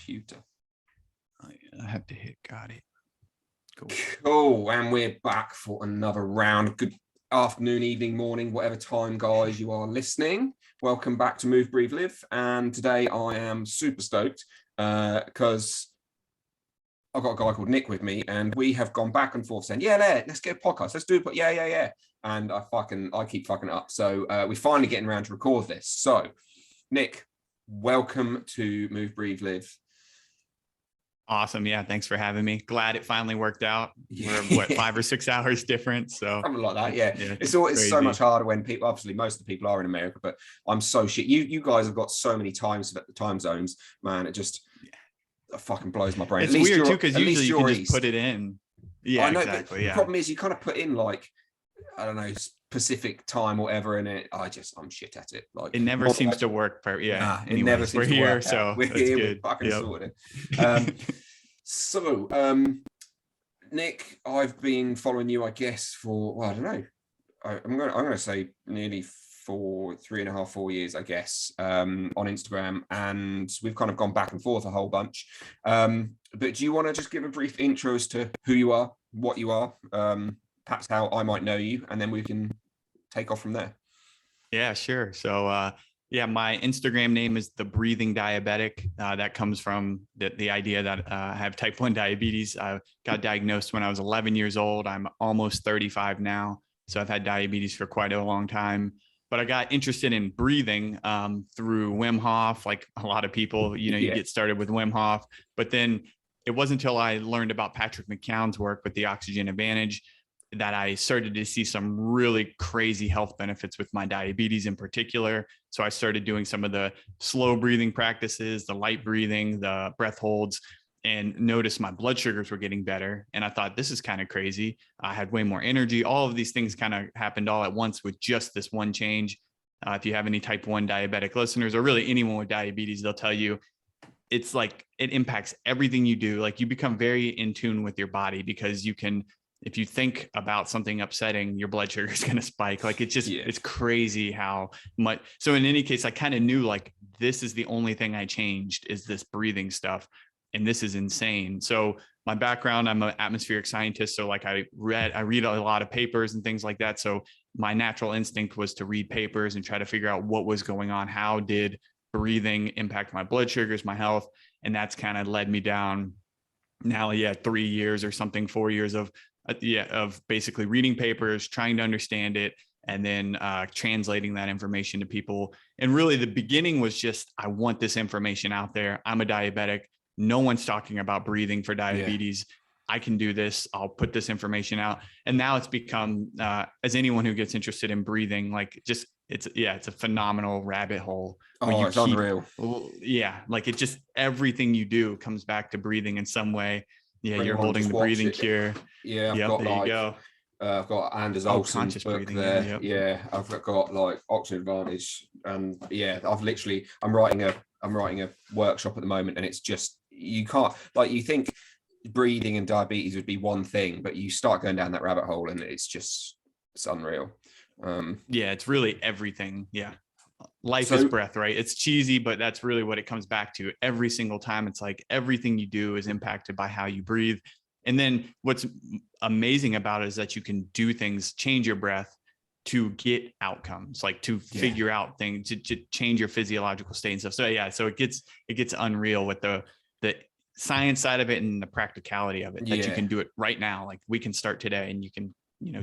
computer. I have to hit got it. Cool. And we're back for another round. Good afternoon, evening, morning, whatever time, guys, you are listening. Welcome back to Move, Breathe, Live. And today I am super stoked because I've got a guy called Nick with me, and we have gone back and forth saying, yeah, let's get a podcast. Let's do it. But yeah. And I keep fucking it up. So we're finally getting around to record this. So Nick, welcome to Move, Breathe, Live. Awesome. Yeah. Thanks for having me. Glad it finally worked out. We're 5 or 6 hours different. So something like that. Yeah. It's so much harder when people, obviously most of the people are in America, but I'm so shit. You guys have got so many time zones, man. It just fucking blows my brain. It's weird too, because usually you can just put it in. Yeah, I know, exactly. But the problem is you kind of put in like, I don't know, Pacific time or whatever in it. I'm shit at it. Like it never seems to work. It never seems to work. So we're here. We're fucking sorted. Nick, I've been following you, I guess, for, well, I don't know. I'm going to say nearly 3.5, 4 years, I guess, on Instagram, and we've kind of gone back and forth a whole bunch. But do you want to just give a brief intro as to who you are, what you are, perhaps how I might know you, and then we can take off from there? Yeah, sure. So, my Instagram name is The Breathing Diabetic. That comes from the idea that I have type 1 diabetes. I got diagnosed when I was 11 years old. I'm almost 35 now. So I've had diabetes for quite a long time. But I got interested in breathing through Wim Hof, like a lot of people, you get started with Wim Hof. But then it wasn't until I learned about Patrick McKeown's work with the Oxygen Advantage that I started to see some really crazy health benefits with my diabetes in particular. So I started doing some of the slow breathing practices, the light breathing, the breath holds, and noticed my blood sugars were getting better. And I thought, this is kind of crazy. I had way more energy. All of these things kind of happened all at once with just this one change. If you have any type 1 diabetic listeners, or really anyone with diabetes, they'll tell you it's like it impacts everything you do. Like you become very in tune with your body, because you can, if you think about something upsetting, your blood sugar is going to spike. Like it's just, it's crazy how much. So in any case, I kind of knew like, this is the only thing I changed is this breathing stuff. And this is insane. So my background, I'm an atmospheric scientist. So like I read a lot of papers and things like that. So my natural instinct was to read papers and try to figure out what was going on. How did breathing impact my blood sugars, my health? And that's kind of led me down now, 3 years or something, 4 years of basically reading papers, trying to understand it, and then translating that information to people. And really the beginning was just, I want this information out there. I'm a diabetic. No one's talking about breathing for diabetes. I can do this. I'll put this information out. And now it's become, as anyone who gets interested in breathing, like just, it's a phenomenal rabbit hole. It's unreal. Yeah. Like it just, everything you do comes back to breathing in some way. Yeah. You're holding the breathing cure. Yeah. I've got Anders Olsen's book there. Yeah. I've got like Oxygen Advantage, and I'm writing a workshop at the moment, and it's just, you can't, like, you think breathing and diabetes would be one thing, but you start going down that rabbit hole and it's unreal. It's really everything. Yeah. Life is breath, right? It's cheesy, but that's really what it comes back to every single time. It's like everything you do is impacted by how you breathe. And then what's amazing about it is that you can do things, change your breath to get outcomes, like to figure out things, to change your physiological state and stuff. So it gets unreal with the science side of it and the practicality of it, that you can do it right now. Like we can start today and you can,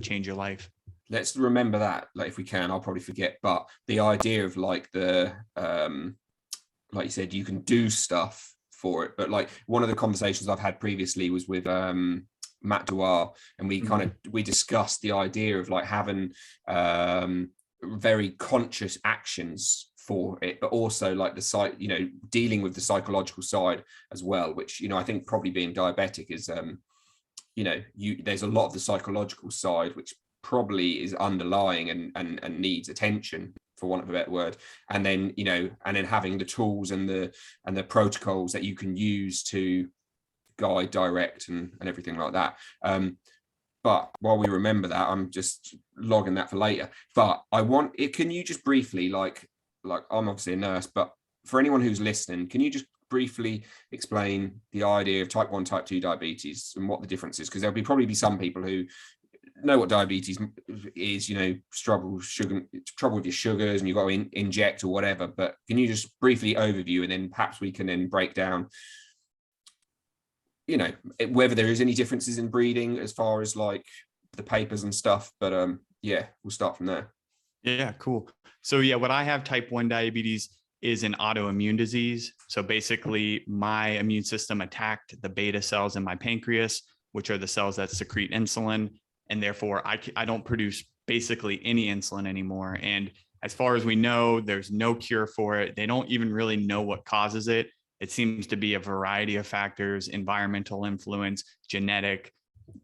change your life. Let's remember that, like, if we can. I'll probably forget, but the idea of like the like you said, you can do stuff for it. But like one of the conversations I've had previously was with Matt Dwyer, and we discussed the idea of like having very conscious actions for it, but also like the dealing with the psychological side as well, which I think probably being diabetic is there's a lot of the psychological side which probably is underlying and needs attention, for want of a better word, and then having the tools and the protocols that you can use to guide, direct, and everything like that. But while we remember that, I'm just logging that for later. But can you just briefly, like I'm obviously a nurse, but for anyone who's listening, can you just briefly explain the idea of type 1, type 2 diabetes and what the difference is? Because there'll probably be some people who know what diabetes is, trouble with your sugars and you've got to inject or whatever. But can you just briefly overview, and then perhaps we can then break down, whether there is any differences in breeding as far as like the papers and stuff. But we'll start from there. Yeah, cool. So what I have, type 1 diabetes, is an autoimmune disease. So basically my immune system attacked the beta cells in my pancreas, which are the cells that secrete insulin. And therefore I don't produce basically any insulin anymore. And as far as we know, there's no cure for it. They don't even really know what causes it. It seems to be a variety of factors: environmental influence, genetic.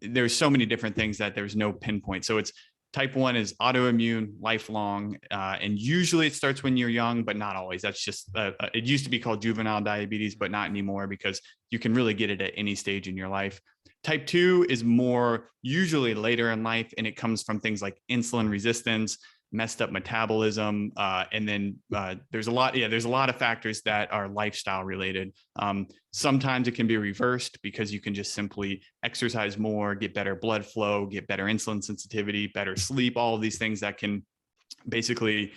There's so many different things that there's no pinpoint. So it's type 1 is autoimmune, lifelong, and usually it starts when you're young, but not always. That's just, it used to be called juvenile diabetes, but not anymore, because you can really get it at any stage in your life. Type 2 is more usually later in life, and it comes from things like insulin resistance, messed up metabolism, and then there's a lot of factors that are lifestyle related. Sometimes it can be reversed because you can just simply exercise more, get better blood flow, get better insulin sensitivity, better sleep, all of these things that can basically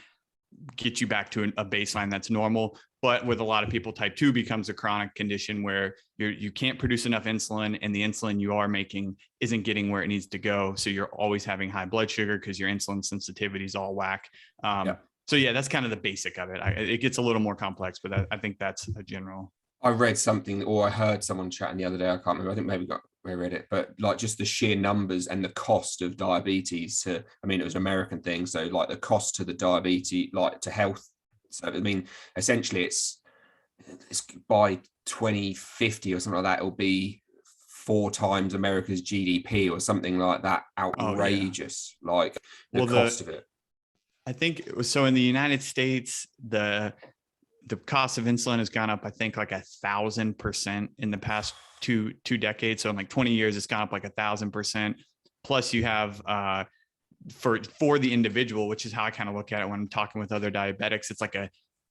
get you back to a baseline that's normal. But with a lot of people, type 2 becomes a chronic condition where you can't produce enough insulin, and the insulin you are making isn't getting where it needs to go. So you're always having high blood sugar because your insulin sensitivity is all whack. So that's kind of the basic of it. It gets a little more complex, but I think that's a general. I read something, or I heard someone chatting the other day, I can't remember, I think maybe I read it, but like just the sheer numbers and the cost of diabetes it was an American thing. So like the cost to the diabetes, like to health. So essentially it's by 2050 or something like that, it'll be 4 times America's GDP or something like that. Outrageous. Like the cost of it. I think it was, so in the United States, the cost of insulin has gone up, I think, like 1,000% in the past two decades. So in like 20 years, it's gone up like 1,000%. Plus you have, for the individual, which is how I kind of look at it when I'm talking with other diabetics, it's like a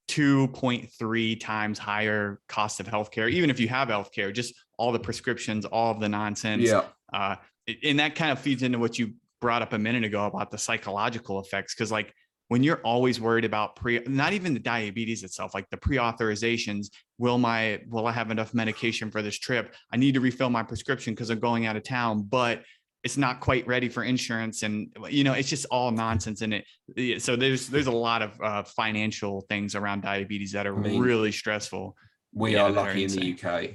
2.3 times higher cost of healthcare. Even if you have healthcare, just all the prescriptions, all of the nonsense. Yeah. And that kind of feeds into what you brought up a minute ago about the psychological effects. Cause like when you're always worried about not even the diabetes itself, like the pre-authorizations, will I have enough medication for this trip? I need to refill my prescription because I'm going out of town, but it's not quite ready for insurance. And, it's just all nonsense in it. So there's a lot of financial things around diabetes that are really stressful. We are lucky in the UK.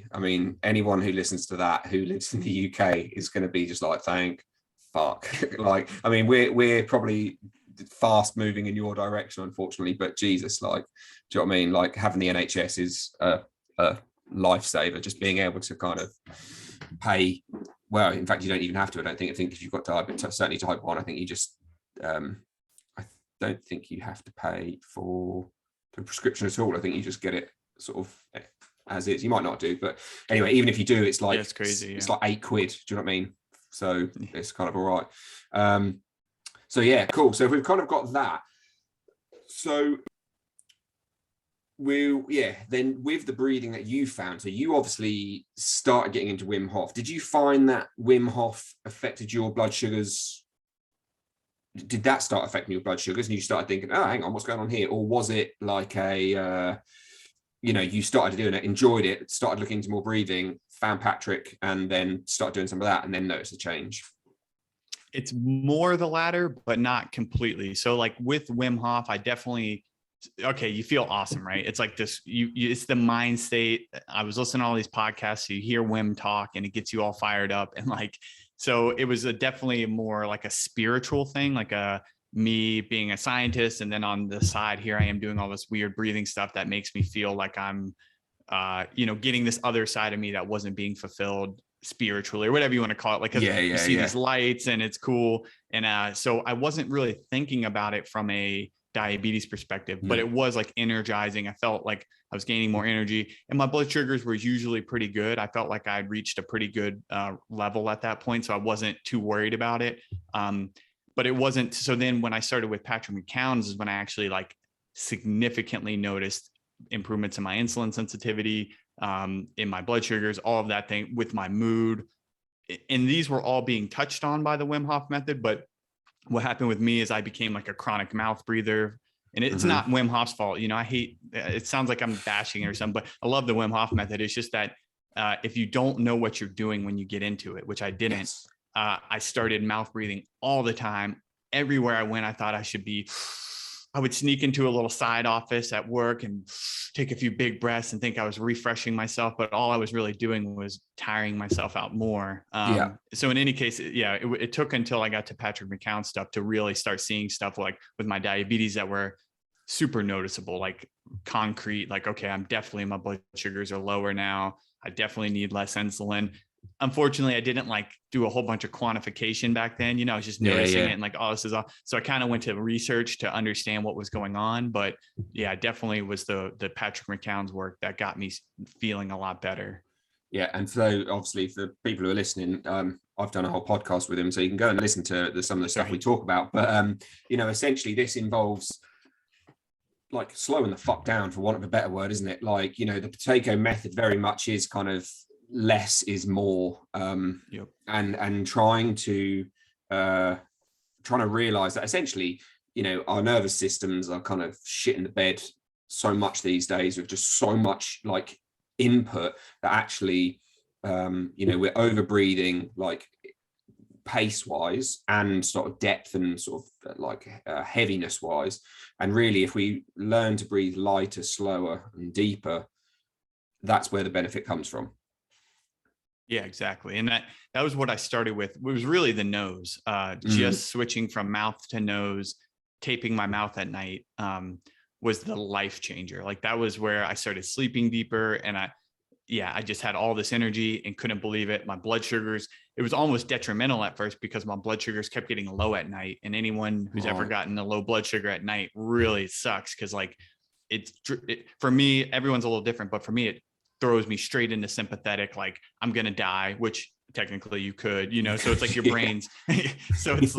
Anyone who listens to that, who lives in the UK, is going to be just like, thank fuck. We're probably fast moving in your direction, unfortunately, but Jesus, like, do you know what I mean? Like having the NHS is a lifesaver. Just being able to kind of pay. Well, in fact, you don't even have to. I think if you've got diabetes, certainly type 1, I think you just, I don't think you have to pay for the prescription at all. I think you just get it sort of as is. You might not do, but anyway, even if you do, it's like, it's crazy. It's like £8. Do you know what I mean? So it's kind of all right. So yeah, cool. So we've kind of got that. So then with the breathing that you found, so you obviously started getting into Wim Hof. Did you find that Wim Hof affected your blood sugars? Did that start affecting your blood sugars and you started thinking, oh, hang on, what's going on here? Or was it like you started doing it, enjoyed it, started looking into more breathing, found Patrick, and then started doing some of that and then noticed a change? It's more the latter, but not completely. So like with Wim Hof, I definitely, you feel awesome, right? It's like this, it's the mind state. I was listening to all these podcasts, so you hear Wim talk and it gets you all fired up. And like, so it was definitely more like a spiritual thing, like me being a scientist. And then on the side here, I am doing all this weird breathing stuff that makes me feel like I'm, getting this other side of me that wasn't being fulfilled spiritually, or whatever you want to call it. Like, you see these lights and it's cool. And so I wasn't really thinking about it from a diabetes perspective, but it was like energizing. I felt like I was gaining more energy and my blood sugars were usually pretty good. I felt like I'd reached a pretty good level at that point. So I wasn't too worried about it. But it wasn't. So then when I started with Patrick McKeown's is when I actually like significantly noticed improvements in my insulin sensitivity, in my blood sugars, all of that thing with my mood. And these were all being touched on by the Wim Hof method. But what happened with me is I became like a chronic mouth breather. And it's not Wim Hof's fault. You know, I hate, it sounds like I'm bashing it or something, but I love the Wim Hof method. It's just that if you don't know what you're doing when you get into it, which I didn't, yes. I started mouth breathing all the time. Everywhere I went, I thought I would sneak into a little side office at work and take a few big breaths and think I was refreshing myself, but all I was really doing was tiring myself out more. So in any case, it took until I got to Patrick McKeown stuff to really start seeing stuff like with my diabetes that were super noticeable, like concrete, like, okay, I'm definitely, my blood sugars are lower now. I definitely need less insulin. Unfortunately, I didn't like do a whole bunch of quantification back then. You know, I was just noticing it and like, oh, this is all. So I kind of went to research to understand what was going on. But yeah, definitely was the Patrick McKeown's work that got me feeling a lot better. Yeah. And so obviously for people who are listening, I've done a whole podcast with him, so you can go and listen to some of the stuff we talk about. But, you know, essentially this involves like slowing the fuck down, for want of a better word, isn't it? Like, you know, the potato method very much is kind of less is more, and trying to realize that essentially, you know, our nervous systems are kind of shit in the bed so much these days with just so much like input that actually, you know, we're over breathing like pace wise and sort of depth and sort of like heaviness wise. And really, if we learn to breathe lighter, slower and deeper, that's where the benefit comes from. Yeah, exactly. And that was what I started with. It was really the nose, just switching from mouth to nose, taping my mouth at night, was the life changer. Like that was where I started sleeping deeper. And I just had all this energy and couldn't believe it. My blood sugars, it was almost detrimental at first because my blood sugars kept getting low at night. And anyone who's ever gotten a low blood sugar at night really sucks. Cause like for me, everyone's a little different, but for me, it throws me straight into sympathetic, like I'm going to die, which technically you could, you know, so it's like your brain's, so it's,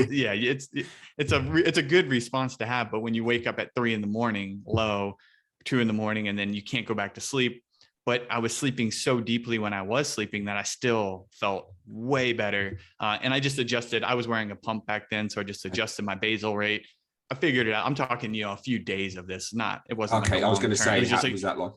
it's a good response to have. But when you wake up at 3 a.m, low, 2 a.m, and then you can't go back to sleep. But I was sleeping so deeply when I was sleeping that I still felt way better. And I just adjusted. I was wearing a pump back then, so I just adjusted my basal rate. I figured it out. I'm talking, you know, a few days of this. It wasn't okay. Like I was going to say, was that like?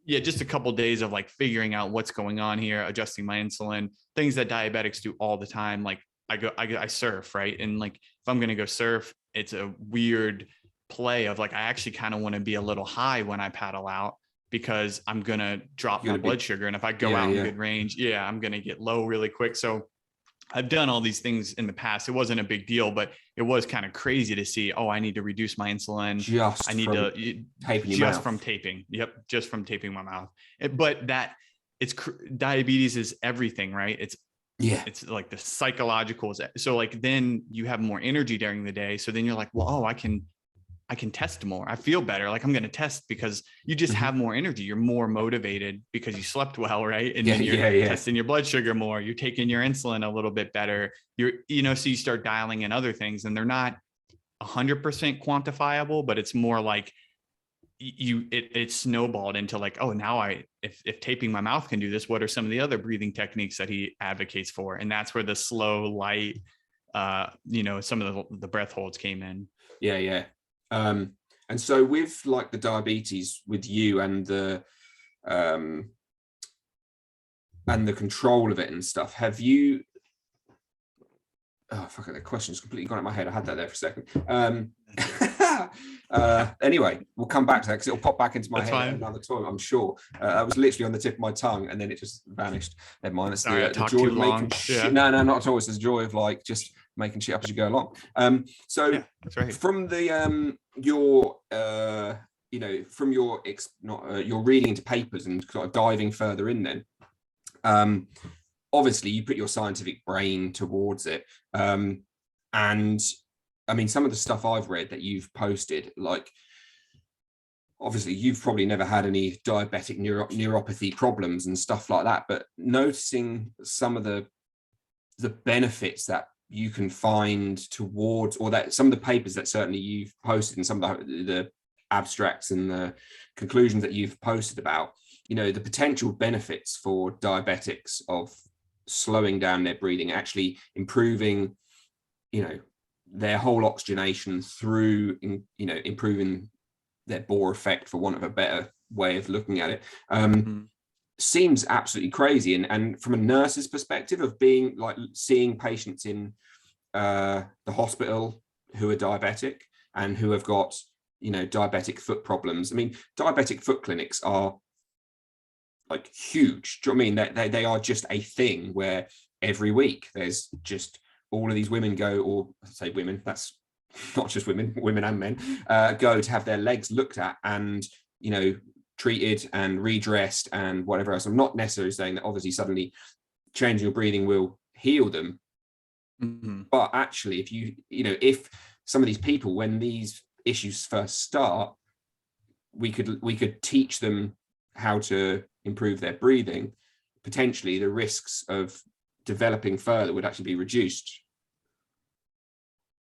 Yeah, just a couple of days of like figuring out what's going on here, adjusting my insulin, things that diabetics do all the time. Like I surf, right? And like, if I'm going to go surf, it's a weird play of like, I actually kind of want to be a little high when I paddle out because I'm going to drop my blood sugar. And if I go out in good range, I'm going to get low really quick. So I've done all these things in the past. It wasn't a big deal, but it was kind of crazy to see, I need to reduce my insulin. From taping. Yep. Just from taping my mouth. But diabetes is everything, right? It's like the psychological. So like, then you have more energy during the day. So then you're like, well, I can test more. I feel better. Like I'm going to test because you just have more energy. You're more motivated because you slept well, right? And then you're testing your blood sugar more. You're taking your insulin a little bit better. So you start dialing in other things, and they're not 100% quantifiable, but it's more like it snowballed into like, now if taping my mouth can do this, what are some of the other breathing techniques that he advocates for? And that's where the slow, light, some of the breath holds came in. Yeah. And so with like the diabetes with you and the control of it and stuff, have you, the question's completely gone out of my head. I had that there for a second. Anyway, we'll come back to that because it'll pop back into my head at another time, I'm sure. That was literally on the tip of my tongue and then it just vanished. Never mind. It's the joy of making shit. No, not at all. It's the joy of like just making shit up as you go along. That's right. From the from your reading into papers and sort of diving further in then, obviously you put your scientific brain towards it, and I mean some of the stuff I've read that you've posted, like obviously you've probably never had any diabetic neuropathy problems and stuff like that, but noticing some of the benefits that you can find towards, or that some of the papers that certainly you've posted and some of the abstracts and the conclusions that you've posted about, the potential benefits for diabetics of slowing down their breathing, actually improving, their whole oxygenation through, improving their bore effect, for want of a better way of looking at it, seems absolutely crazy. And from a nurse's perspective of being like seeing patients in the hospital who are diabetic and who have got, diabetic foot problems. I mean, diabetic foot clinics are like huge. Do you know what I mean? They are just a thing where every week there's just all of these women go, or I say women, that's not just women and men, go to have their legs looked at and, treated and redressed and whatever else. I'm not necessarily saying that obviously suddenly changing your breathing will heal them. But actually, if some of these people, when these issues first start, we could teach them how to improve their breathing, potentially the risks of developing further would actually be reduced.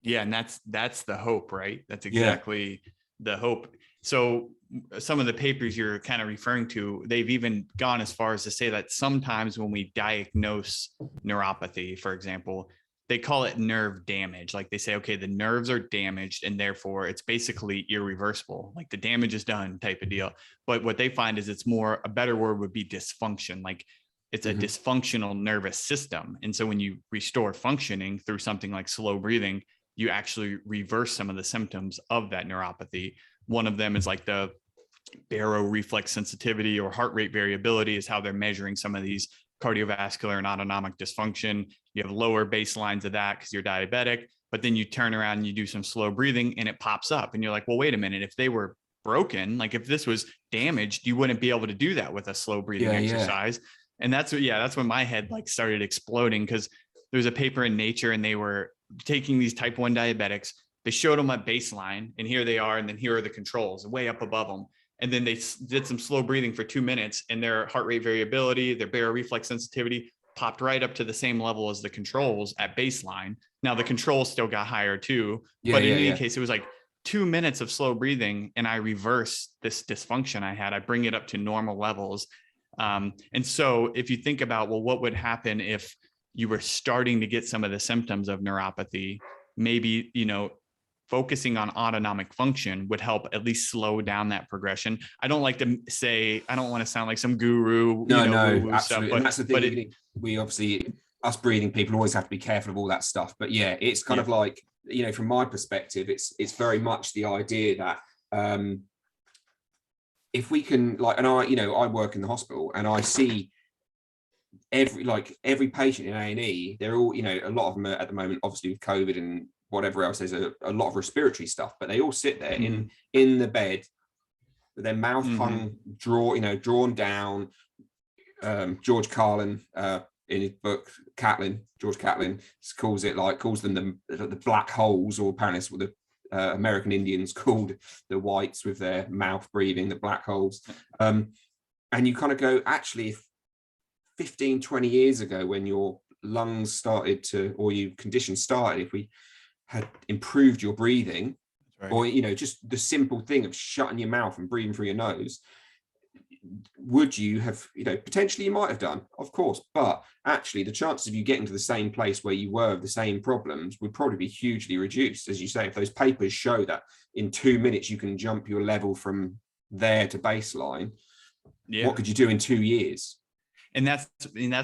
Yeah, and that's the hope, right? That's exactly the hope. So some of the papers you're kind of referring to, they've even gone as far as to say that sometimes when we diagnose neuropathy, for example, they call it nerve damage. Like they say, okay, the nerves are damaged and therefore it's basically irreversible. Like the damage is done type of deal. But what they find is it's more, a better word would be dysfunction. Like it's a dysfunctional nervous system. And so when you restore functioning through something like slow breathing, you actually reverse some of the symptoms of that neuropathy. One of them is like the baroreflex sensitivity or heart rate variability, is how they're measuring some of these cardiovascular and autonomic dysfunction. You have lower baselines of that because you're diabetic, but then you turn around and you do some slow breathing and it pops up and you're like, well, wait a minute, if they were broken, like if this was damaged, you wouldn't be able to do that with a slow breathing exercise. And that's when my head like started exploding, because there's a paper in Nature and they were taking these type 1 diabetics. They showed them at baseline and here they are. And then here are the controls way up above them. And then they did some slow breathing for 2 minutes and their heart rate variability, their baroreflex sensitivity popped right up to the same level as the controls at baseline. Now the controls still got higher too, but in any case, it was like 2 minutes of slow breathing and I reverse this dysfunction I had. I bring it up to normal levels. And so if you think about, well, what would happen if you were starting to get some of the symptoms of neuropathy, maybe, focusing on autonomic function would help at least slow down that progression. I don't like to say, I don't want to sound like some guru. No, absolutely. Stuff, but, and that's the thing. We obviously, us breathing people always have to be careful of all that stuff. But yeah, it's kind of like, from my perspective, it's very much the idea that if we can, like, and I work in the hospital and I see every patient in A&E, they're all, a lot of them are at the moment, obviously with COVID and whatever else, there's a lot of respiratory stuff, but they all sit there in the bed with their mouth drawn down. George Carlin, in his book George Catlin calls them the black holes, or apparently it's what the American Indians called the whites with their mouth breathing, the black holes. And you kind of go, actually, if 15, 20 years ago, when your lungs started to, or your condition started, if we had improved your breathing, or just the simple thing of shutting your mouth and breathing through your nose, would you have, potentially you might have done, of course, but actually the chances of you getting to the same place where you were with the same problems would probably be hugely reduced. As you say, if those papers show that in 2 minutes you can jump your level from there to baseline, what could you do in 2 years? And that's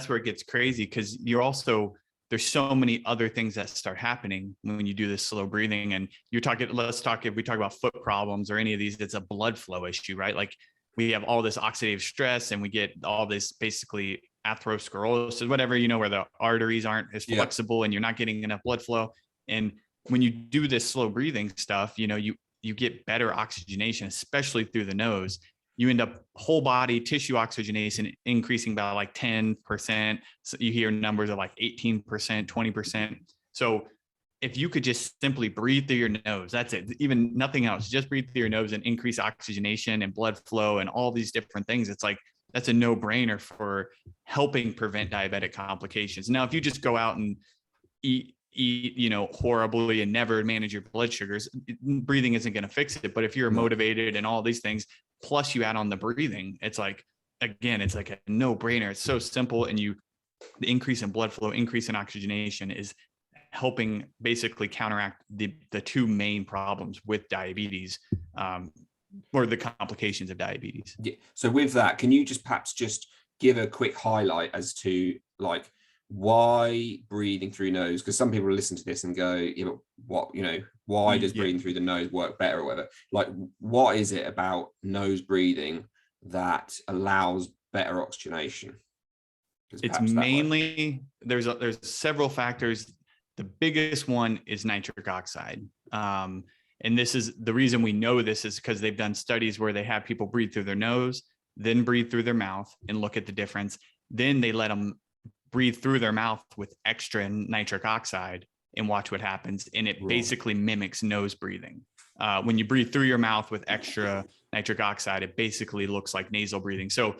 where it gets crazy, because there's so many other things that start happening when you do this slow breathing. And if we talk about foot problems or any of these, it's a blood flow issue, right? Like we have all this oxidative stress and we get all this basically atherosclerosis, whatever, where the arteries aren't as flexible and you're not getting enough blood flow. And when you do this slow breathing stuff, you get better oxygenation, especially through the nose. You end up whole body tissue oxygenation increasing by like 10%. So you hear numbers of like 18%, 20%. So if you could just simply breathe through your nose, that's it, even nothing else, just breathe through your nose and increase oxygenation and blood flow and all these different things. It's like, that's a no-brainer for helping prevent diabetic complications. Now, if you just go out and eat, horribly and never manage your blood sugars, breathing isn't going to fix it. But if you're motivated and all these things, plus you add on the breathing, it's like again, it's like a no-brainer. It's so simple. And the increase in blood flow, increase in oxygenation is helping basically counteract the two main problems with diabetes, or the complications of diabetes. Yeah. So with that, can you just perhaps just give a quick highlight as to like why breathing through nose? Because some people listen to this and go, you know, what, you know, why does breathing through the nose work better or whatever? Like, what is it about nose breathing that allows better oxygenation? It's mainly, there's several factors. The biggest one is nitric oxide. And this is the reason we know this is because they've done studies where they have people breathe through their nose, then breathe through their mouth and look at the difference. Then they let them breathe through their mouth with extra nitric oxide and watch what happens. And it basically mimics nose breathing. When you breathe through your mouth with extra nitric oxide, it basically looks like nasal breathing. So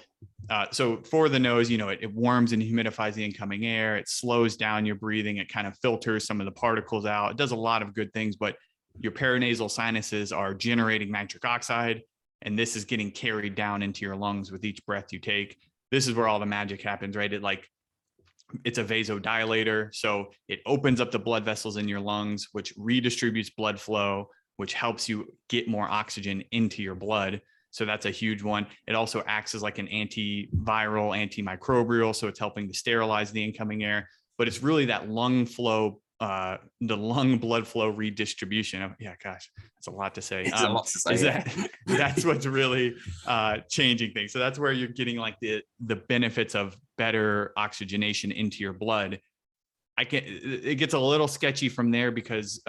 for the nose, you know, it warms and humidifies the incoming air. It slows down your breathing. It kind of filters some of the particles out. It does a lot of good things, but your paranasal sinuses are generating nitric oxide, and this is getting carried down into your lungs with each breath you take. This is where all the magic happens, right? It's a vasodilator. So it opens up the blood vessels in your lungs, which redistributes blood flow, which helps you get more oxygen into your blood. So that's a huge one. It also acts as like an antiviral, antimicrobial. So it's helping to sterilize the incoming air, but it's really that lung flow, the lung blood flow redistribution. Yeah, gosh, that's a lot to say. It's a lot to say. That's what's really changing things. So that's where you're getting like the benefits of better oxygenation into your blood. It gets a little sketchy from there because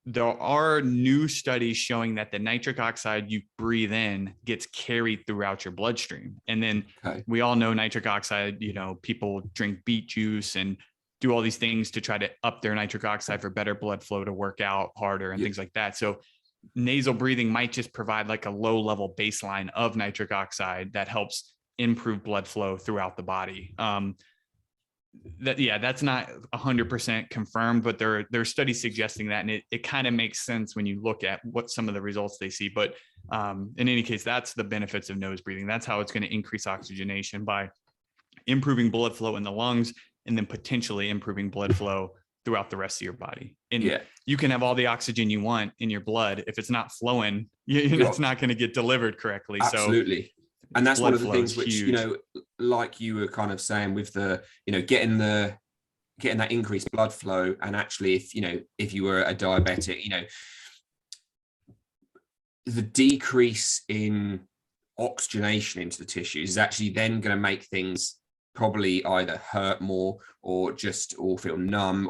there are new studies showing that the nitric oxide you breathe in gets carried throughout your bloodstream. And then we all know nitric oxide, you know, people drink beet juice and do all these things to try to up their nitric oxide for better blood flow to work out harder and things like that. So nasal breathing might just provide like a low level baseline of nitric oxide that helps improve blood flow throughout the body. That's not 100% confirmed, but there are studies suggesting that, and it kind of makes sense when you look at what some of the results they see. But in any case, that's the benefits of nose breathing. That's how it's going to increase oxygenation, by improving blood flow in the lungs and then potentially improving blood flow throughout the rest of your body. And you can have all the oxygen you want in your blood. If it's not flowing, it's not going to get delivered correctly. Absolutely. So and that's one of the things which, huge. You know, like you were kind of saying with the, you know, getting that increased blood flow. And actually, if you were a diabetic, you know, the decrease in oxygenation into the tissues is actually then going to make things probably either hurt more or feel numb,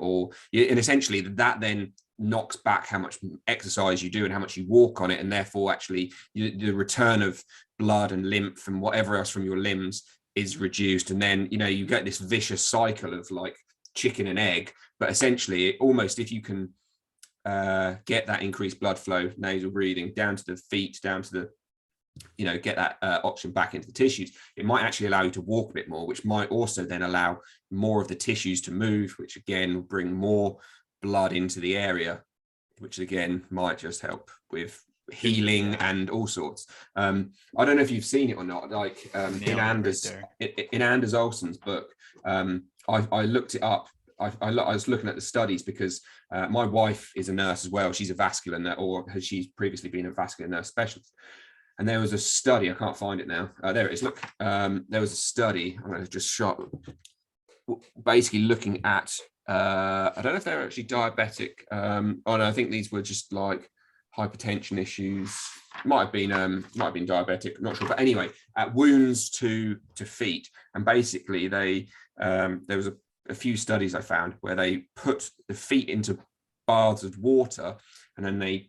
and essentially that then knocks back how much exercise you do and how much you walk on it, and therefore actually the return of blood and lymph and whatever else from your limbs is reduced, and then, you know, you get this vicious cycle of like chicken and egg. But essentially, almost if you can get that increased blood flow, nasal breathing down to the feet, down to the, you know, get that oxygen back into the tissues, it might actually allow you to walk a bit more, which might also then allow more of the tissues to move, which again will bring more blood into the area, which again might just help with healing and all sorts. I don't know if you've seen it or not, like in Anders Olsen's book, I looked it up. I was looking at the studies because my wife is a nurse as well. She's a vascular nurse, or she's previously been a vascular nurse specialist. And there was a study, I can't find it now. There it is, look. There was a study, I'm going to just shot, basically looking at, I don't know if they're actually diabetic. No, I think these were just like hypertension issues. Might have been diabetic, I'm not sure. But anyway, wounds to feet. And basically there was a few studies I found where they put the feet into baths of water, and then they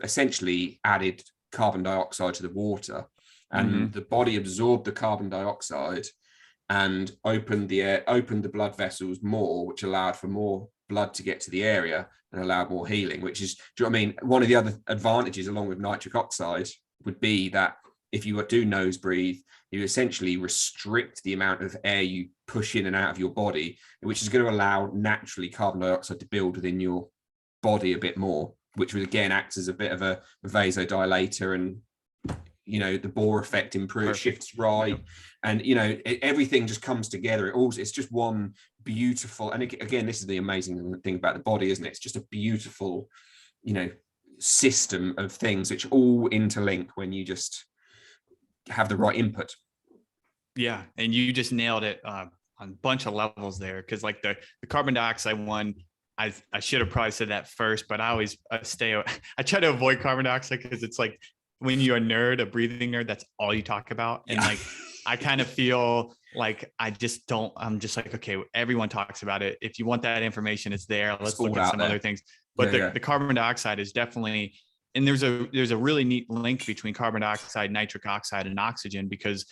essentially added carbon dioxide to the water, and the body absorbed the carbon dioxide and opened the blood vessels more, which allowed for more blood to get to the area and allowed more healing, which is, do you know what I mean? One of the other advantages along with nitric oxide would be that if you do nose breathe, you essentially restrict the amount of air you push in and out of your body, which is going to allow naturally carbon dioxide to build within your body a bit more, which would again act as a bit of a vasodilator and the Bohr effect improves, Perfect. shifts right. Yep. And, everything just comes together. It's just one beautiful, and again, this is the amazing thing about the body, isn't it? It's just a beautiful, system of things which all interlink when you just have the right input. Yeah. And you just nailed it on a bunch of levels there. Cause like the carbon dioxide one, I should have probably said that first, but I always I try to avoid carbon dioxide because it's like when you're a nerd, a breathing nerd, that's all you talk about. And like, I kind of feel like I'm just like, okay, everyone talks about it. If you want that information, it's there. Let's look at some other things. But the carbon dioxide is definitely, and there's a really neat link between carbon dioxide, nitric oxide, and oxygen, because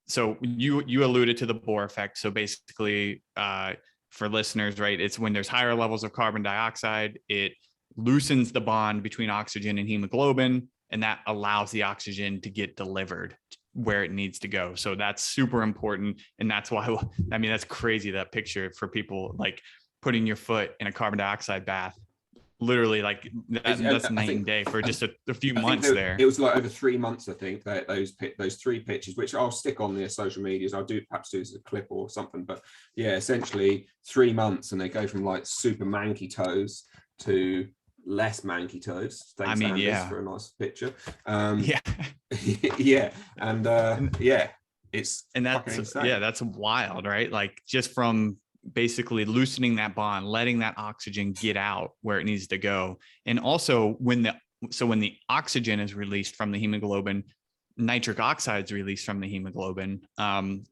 so you alluded to the Bohr effect. So basically, for listeners, right, it's when there's higher levels of carbon dioxide, it loosens the bond between oxygen and hemoglobin, and that allows the oxygen to get delivered where it needs to go. So that's super important. And that's why, I mean, that's crazy, that picture for people, like putting your foot in a carbon dioxide bath. Literally, like that's night and day for just a few months there. It was like over 3 months, I think, that those 3 pictures, which I'll stick on their social medias. I'll perhaps do as a clip or something. But yeah, essentially 3 months, and they go from like super manky toes to less manky toes. Thanks, Anders, for a nice picture. Yeah, and that's wild, right? Like just from basically loosening that bond, letting that oxygen get out where it needs to go. And also when the oxygen is released from the hemoglobin, nitric oxide is released from the hemoglobin.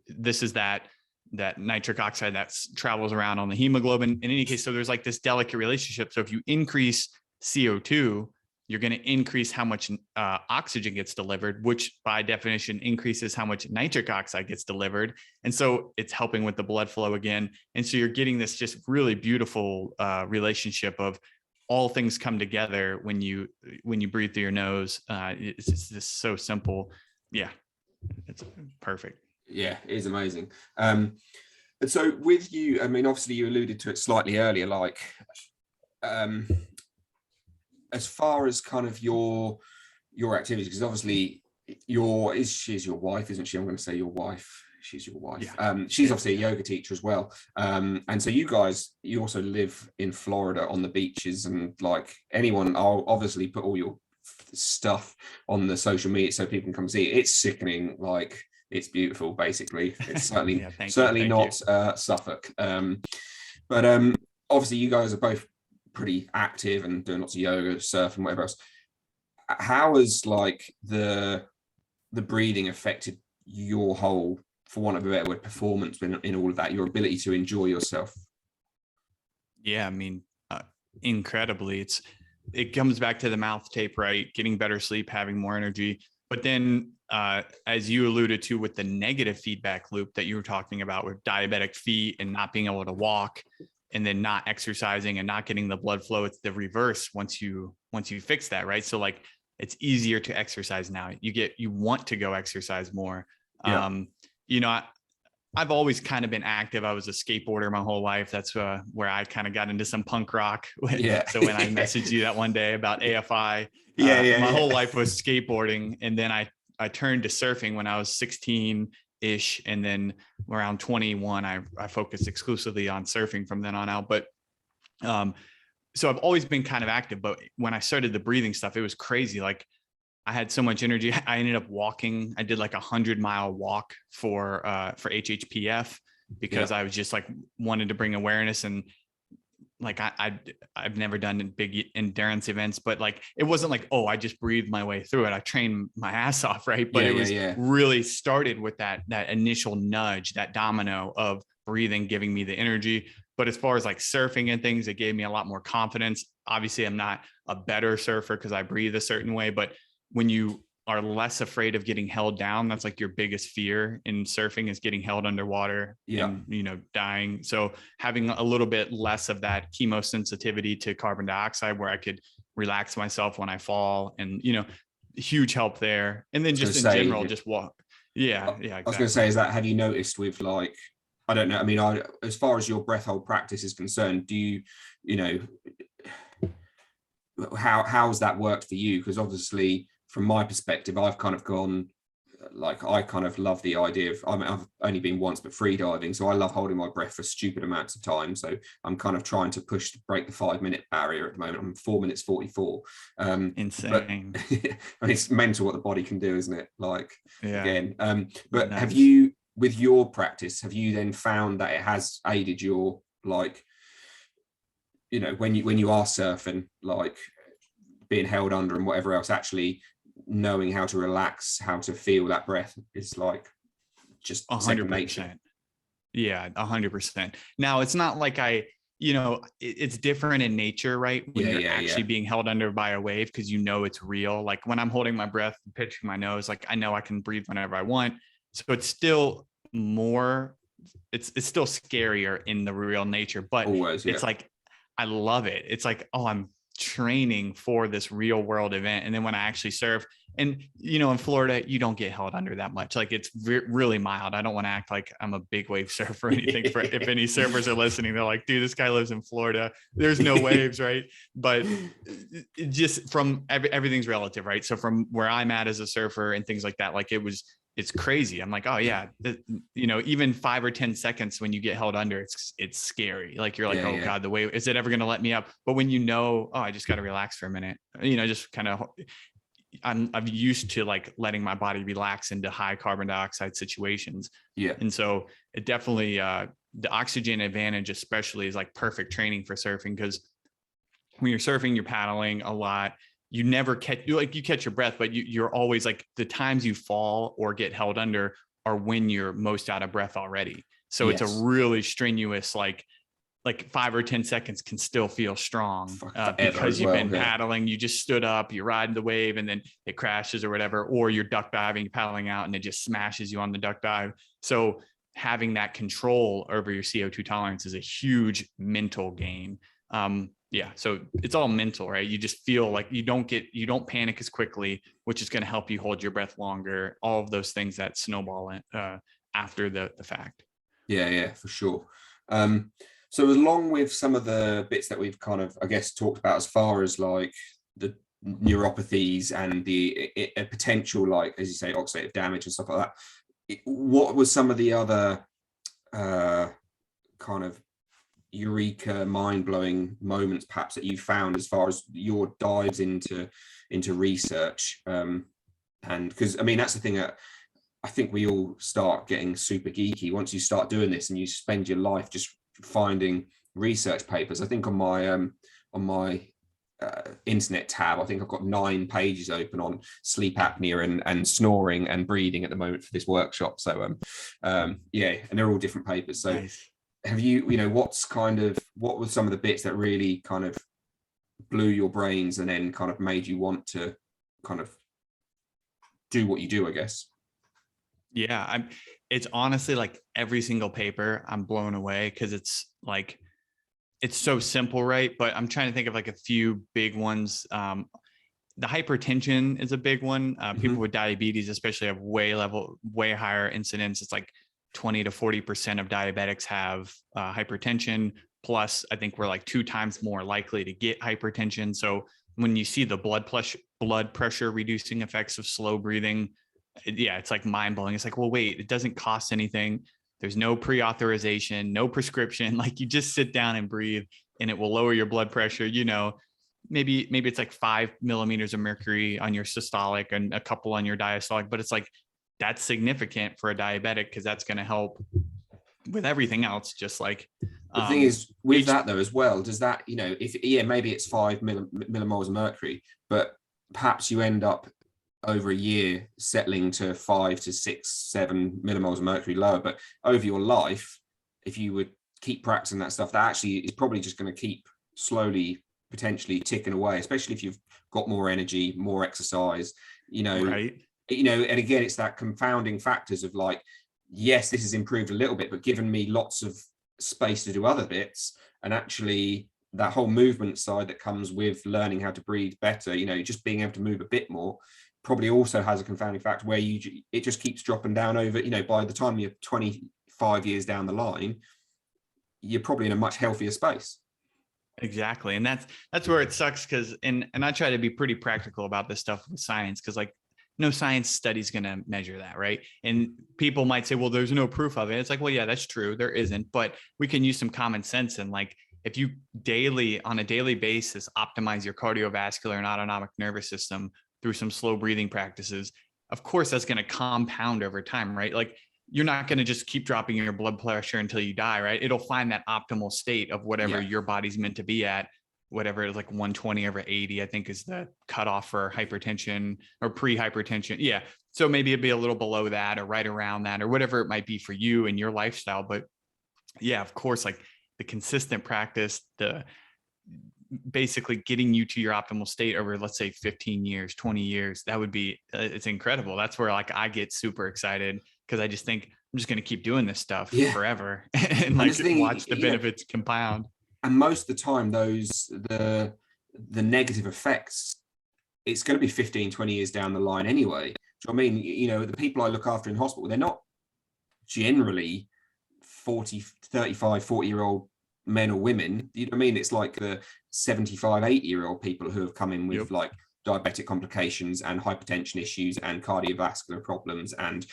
This is that nitric oxide that travels around on the hemoglobin. In any case, so there's like this delicate relationship. So if you increase CO2, you're going to increase how much oxygen gets delivered, which by definition increases how much nitric oxide gets delivered. And so it's helping with the blood flow again. And so you're getting this just really beautiful relationship of all things come together when you breathe through your nose. It's just so simple. Yeah, it's perfect. Yeah, it is amazing. And so with you, I mean, obviously you alluded to it slightly earlier, like, as far as kind of your activities, because obviously she's your wife, isn't she? I'm going to say your wife. She's your wife. Yeah. She's obviously a yoga teacher as well. And so you also live in Florida on the beaches, and like anyone, I'll obviously put all your stuff on the social media so people can come see it. It's sickening. Like, it's beautiful, basically. It's certainly not Suffolk. But obviously you guys are both pretty active and doing lots of yoga, surf, and whatever else. How has like the breathing affected your whole, for want of a better word, performance in all of that, your ability to enjoy yourself? Yeah, I mean, incredibly. It comes back to the mouth tape, right? Getting better sleep, having more energy. But then, as you alluded to with the negative feedback loop that you were talking about with diabetic feet and not being able to walk, and then not exercising and not getting the blood flow, it's the reverse once you fix that, right? So like, it's easier to exercise now. You want to go exercise more. Yeah. I've always kind of been active. I was a skateboarder my whole life. That's where I kind of got into some punk rock. Yeah. So when I messaged you that one day about AFI, my whole life was skateboarding. And then I turned to surfing when I was 16-ish. And then around 21, I focused exclusively on surfing from then on out. But so I've always been kind of active. But when I started the breathing stuff, it was crazy. Like, I had so much energy. I ended up walking. I did like 100-mile walk for HHPF because I was just like wanted to bring awareness, and like I've never done big endurance events, but like it wasn't like, oh, I just breathed my way through it. I trained my ass off, right? But it was really started with that initial nudge, that domino of breathing, giving me the energy. But as far as like surfing and things, it gave me a lot more confidence. Obviously, I'm not a better surfer because I breathe a certain way, but when you are less afraid of getting held down, that's like your biggest fear in surfing, is getting held underwater and, dying. So having a little bit less of that chemosensitivity to carbon dioxide, where I could relax myself when I fall, and, huge help there. And then just in general, just walk. Yeah. Exactly. I was going to say, have you noticed with like, I don't know, I mean, as far as your breath hold practice is concerned, do how's that worked for you? Because obviously from my perspective, I've kind of gone, like, I kind of love the idea of, I mean, I've only been once, but free diving. So I love holding my breath for stupid amounts of time. So I'm kind of trying to break the 5-minute barrier at the moment. I'm 4 minutes 44. Insane. But I mean, it's mental what the body can do, isn't it? Like, yeah. Again, but Nice. have you, with your practice, have you then found that it has aided your, like, you know, when you are surfing, like being held under and whatever else, actually knowing how to relax, how to feel that breath is like just 100%. Yeah, 100%. Now it's not like it's different in nature, right? When you're actually being held under by a wave, because you know it's real. Like when I'm holding my breath, pitching my nose, like I know I can breathe whenever I want. So it's still more, it's still scarier in the real nature, but always, it's like, I love it. It's like, oh, I'm training for this real world event. And then when I actually surf, and in Florida, you don't get held under that much. Like it's really mild. I don't want to act like I'm a big wave surfer or anything. For if any surfers are listening, they're like, dude, this guy lives in Florida. There's no waves, right? But it just from everything's relative, right? So from where I'm at as a surfer and things like that, like it's crazy. I'm like, oh yeah, even 5 or 10 seconds when you get held under, it's scary. Like you're like, God, the wave, is it ever going to let me up? But when oh, I just got to relax for a minute, just kind of, I'm used to like letting my body relax into high carbon dioxide situations. Yeah. And so it definitely, the oxygen advantage especially is like perfect training for surfing, because when you're surfing, you're paddling a lot. You never catch your breath, but you're always like, the times you fall or get held under are when you're most out of breath already. So it's a really strenuous, like 5 or 10 seconds can still feel strong because you've been paddling. You just stood up, you're riding the wave, and then it crashes or whatever, or you're duck diving, paddling out, and it just smashes you on the duck dive. So having that control over your CO2 tolerance is a huge mental gain. So it's all mental, right? You just feel like you don't panic as quickly, which is going to help you hold your breath longer. All of those things that snowball after the fact. Yeah, for sure. So along with some of the bits that we've kind of, I guess, talked about as far as like the neuropathies and the potential, like, as you say, oxidative damage and stuff like that, what was some of the other kind of eureka, mind-blowing moments perhaps that you found as far as your dives into research? And because, I mean, that's the thing that I think we all start getting super geeky once you start doing this and you spend your life just finding research papers. I think on my internet tab, I think I've got 9 pages open on sleep apnea and snoring and breathing at the moment for this workshop. So and they're all different papers. So nice. Have you what were some of the bits that really kind of blew your brains and then kind of made you want to kind of do what you do, I guess? Yeah, it's honestly like every single paper I'm blown away, because it's like, it's so simple, right? But I'm trying to think of like a few big ones. The hypertension is a big one. People with diabetes especially have way higher incidence. It's like 20 to 40% of diabetics have hypertension. Plus, I think we're like 2 times more likely to get hypertension. So when you see the blood pressure reducing effects of slow breathing, it's like mind blowing. It's like, well, wait, it doesn't cost anything. There's no pre-authorization, no prescription. Like you just sit down and breathe and it will lower your blood pressure. Maybe it's like 5 millimeters of mercury on your systolic and a couple on your diastolic, but it's like, that's significant for a diabetic, because that's going to help with everything else. Just like the thing is with that though as well, does that, maybe it's 5 millimoles of mercury, but perhaps you end up over a year settling to 5 to 6, 7 millimoles of mercury lower. But over your life, if you would keep practicing that stuff, that actually is probably just going to keep slowly potentially ticking away, especially if you've got more energy, more exercise, right. And again, it's that confounding factors of like, yes, this has improved a little bit, but given me lots of space to do other bits. And actually that whole movement side that comes with learning how to breathe better, just being able to move a bit more, probably also has a confounding factor where it just keeps dropping down over, by the time you're 25 years down the line, you're probably in a much healthier space. Exactly. And that's where it sucks because and I try to be pretty practical about this stuff with science because like no science study is going to measure that, right? And people might say, well, there's no proof of it. It's like, well, yeah, that's true. There isn't, but we can use some common sense and like if you on a daily basis optimize your cardiovascular and autonomic nervous system through some slow breathing practices, of course that's going to compound over time, right? Like you're not going to just keep dropping your blood pressure until you die, right? It'll find that optimal state of whatever your body's meant to be at, whatever like 120 over 80, I think is the cutoff for hypertension or pre-hypertension. Yeah. So maybe it'd be a little below that or right around that or whatever it might be for you and your lifestyle. But yeah, of course, like the consistent practice, the basically getting you to your optimal state over, let's say 15 years, 20 years, that would be, it's incredible. That's where like I get super excited because I just think I'm just going to keep doing this stuff forever and like watch the benefits compound. And most of the time, the negative effects, it's going to be 15, 20 years down the line anyway. Do you know what I mean? You know, the people I look after in hospital, they're not generally 40, 35, 40-year-old men or women. You know what I mean? It's like the 75, 80-year-old people who have come in with like diabetic complications and hypertension issues and cardiovascular problems and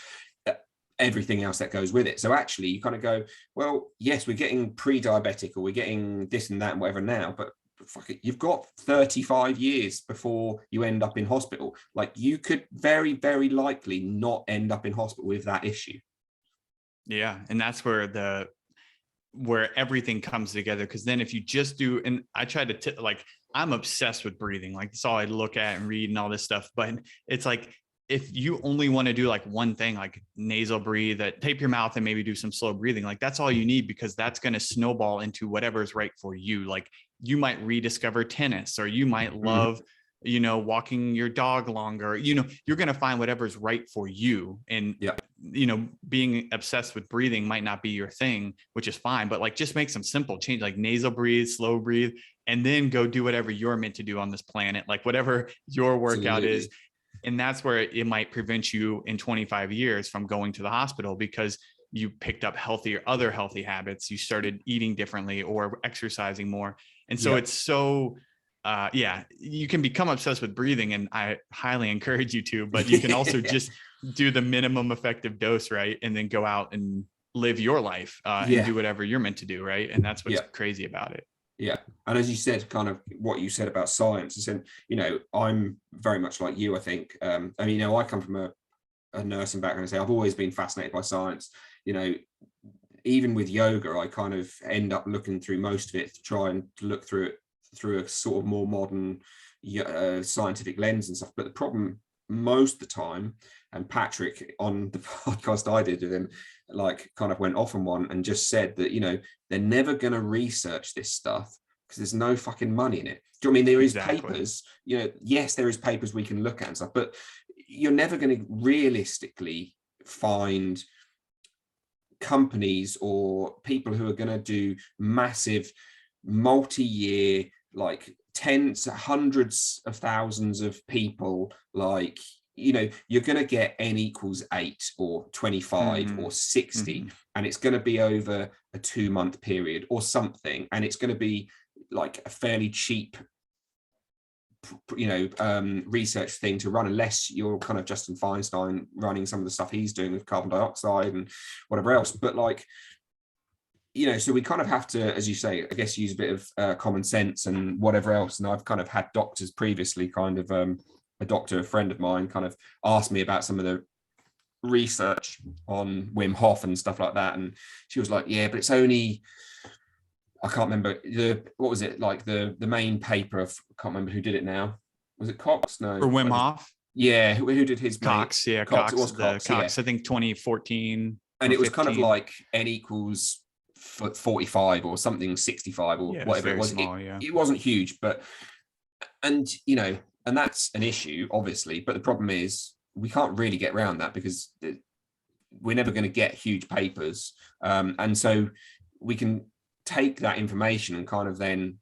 everything else that goes with it. So actually you kind of go, well, yes, we're getting pre-diabetic or we're getting this and that and whatever now, but fuck it, you've got 35 years before you end up in hospital. Like you could very, very likely not end up in hospital with that issue. Yeah. And that's where where everything comes together. Cause then if you just do, and I try to like, I'm obsessed with breathing. Like that's all I look at and read and all this stuff. But it's like, if you only want to do like one thing, like nasal breathe, that tape your mouth and maybe do some slow breathing, like that's all you need because that's going to snowball into whatever is right for you. Like you might rediscover tennis or you might love, you know, walking your dog longer, you know, you're going to find whatever's right for you. And, you know, being obsessed with breathing might not be your thing, which is fine, but like just make some simple change, like nasal breathe, slow breathe, and then go do whatever you're meant to do on this planet, like whatever your workout is. And that's where it might prevent you in 25 years from going to the hospital because you picked up other healthy habits. You started eating differently or exercising more. And so it's so, you can become obsessed with breathing and I highly encourage you to, but you can also just do the minimum effective dose, right? And then go out and live your life and do whatever you're meant to do, right? And that's what's crazy about it. Yeah. And as you said, kind of what you said about science, and, you know, I'm very much like you, I think. I mean, you know, I come from a nursing background and say I've always been fascinated by science. You know, even with yoga, I kind of end up looking through most of it to try and look through it through a sort of more modern scientific lens and stuff. But the problem most of the time, and Patrick on the podcast I did with him, like kind of went off on one and just said that, you know, they're never going to research this stuff because there's no fucking money in it. Do you know what I mean? There is papers, you know, yes, there is papers we can look at and stuff, but you're never going to realistically find companies or people who are going to do massive multi-year, like tens, hundreds of thousands of people, like, you know, you're going to get N equals 8 or 25 or 60, and it's going to be over a 2-month period or something. And it's going to be like a fairly cheap, you know, research thing to run, unless you're kind of Justin Feinstein running some of the stuff he's doing with carbon dioxide and whatever else. But like, you know, so we kind of have to, as you say, I guess, use a bit of common sense and whatever else. And I've kind of had doctors previously kind of, a doctor, a friend of mine, kind of asked me about some of the research on Wim Hof and stuff like that. And she was like, yeah, but it's only, I can't remember what was it, like the main paper of, I can't remember who did it now. Was it Cox? No. For Wim Hof? Yeah. Who did his Cox? Yeah, Cox. It was Cox. Cox, yeah. I think 2014. And it was 15. Kind of like N equals 45 or something, 65 or whatever it was. Small, it wasn't huge, but, and, you know, and that's an issue, obviously. But the problem is we can't really get around that because we're never going to get huge papers. And so we can take that information and kind of then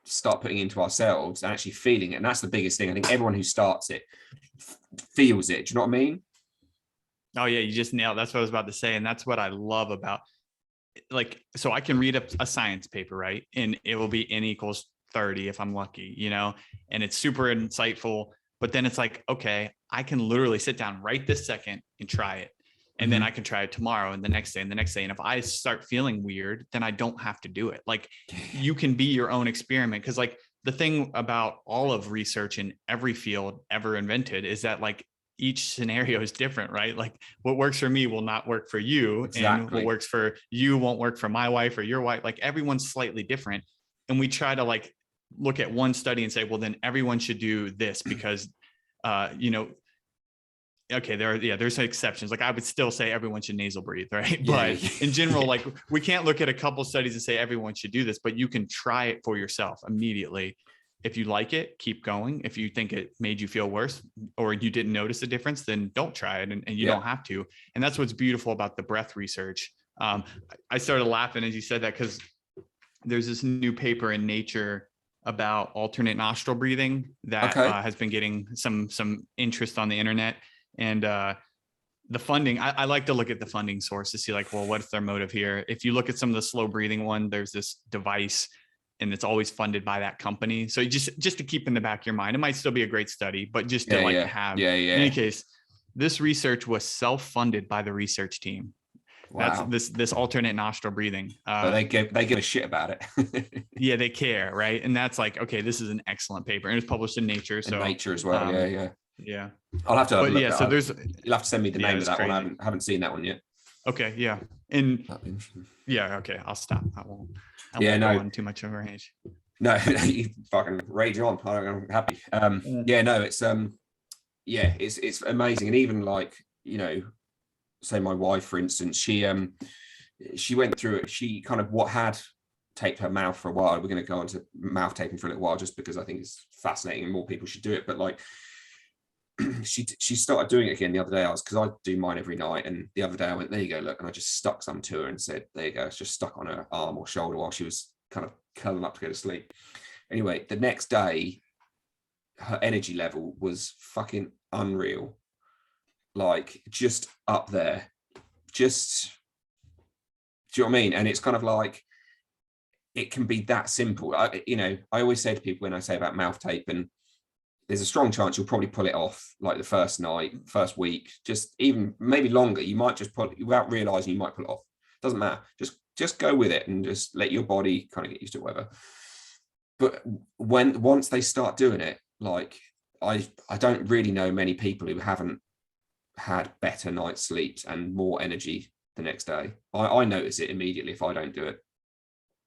start putting into ourselves and actually feeling it. And that's the biggest thing. I think everyone who starts it feels it. Do you know what I mean? Oh yeah, you just nailed. That's what I was about to say. And that's what I love about like, so I can read a science paper, right? And it will be N equals 30 if I'm lucky, and it's super insightful. But then it's like, okay, I can literally sit down right this second and try it. And then I can try it tomorrow and the next day and the next day. And if I start feeling weird, then I don't have to do it. Like, you can be your own experiment. Cause like the thing about all of research in every field ever invented is that like each scenario is different, right? Like what works for me will not work for you. Exactly. And what works for you won't work for my wife or your wife. Like everyone's slightly different. And we try to like look at one study and say, well, then everyone should do this because, okay, there's exceptions. Like I would still say everyone should nasal breathe, right? Yeah. But in general, like we can't look at a couple studies and say everyone should do this, but you can try it for yourself immediately. If you like it, keep going. If you think it made you feel worse or you didn't notice a difference, then don't try it, and you don't have to. And that's what's beautiful about the breath research. I started laughing as you said that because there's this new paper in Nature about alternate nostril breathing that has been getting some interest on the internet. And the funding, I like to look at the funding source to see like, well, what's their motive here? If you look at some of the slow breathing one, there's this device and it's always funded by that company. So just to keep in the back of your mind, it might still be a great study, but just to have, in any case, this research was self-funded by the research team. Wow. That's this alternate nostril breathing. But they give a shit about it. Yeah, they care, right? And that's like, okay, this is an excellent paper, and it's published in Nature. So Nature as well. Yeah. I'll have to. But yeah, so you'll have to send me the name of that one. I haven't seen that one yet. Okay. Yeah. And yeah. Okay. I'll stop. I won't go on too much of a range. No, you fucking rage on. I'm happy. It's amazing. And even like, say my wife, for instance, she went through it. She kind of had taped her mouth for a while. We're going to go into mouth taping for a little while, just because I think it's fascinating and more people should do it. But like, she started doing it again the other day. Because I do mine every night, and the other day I went, there you go, look, and I just stuck some to her and said, there you go. It's just stuck on her arm or shoulder while she was kind of curling up to go to sleep. Anyway, the next day, her energy level was fucking unreal. Like just up there. Just, do you know what I mean? And it's kind of like, it can be that simple. I always say to people when I say about mouth tape, and there's a strong chance you'll probably pull it off like the first night, first week, just even maybe longer. You might just pull it without realizing you might pull it off. Doesn't matter. Just go with it and just let your body kind of get used to it, whatever. But once they start doing it, like I don't really know many people who haven't had better night's sleeps and more energy the next day. I notice it immediately if I don't do it.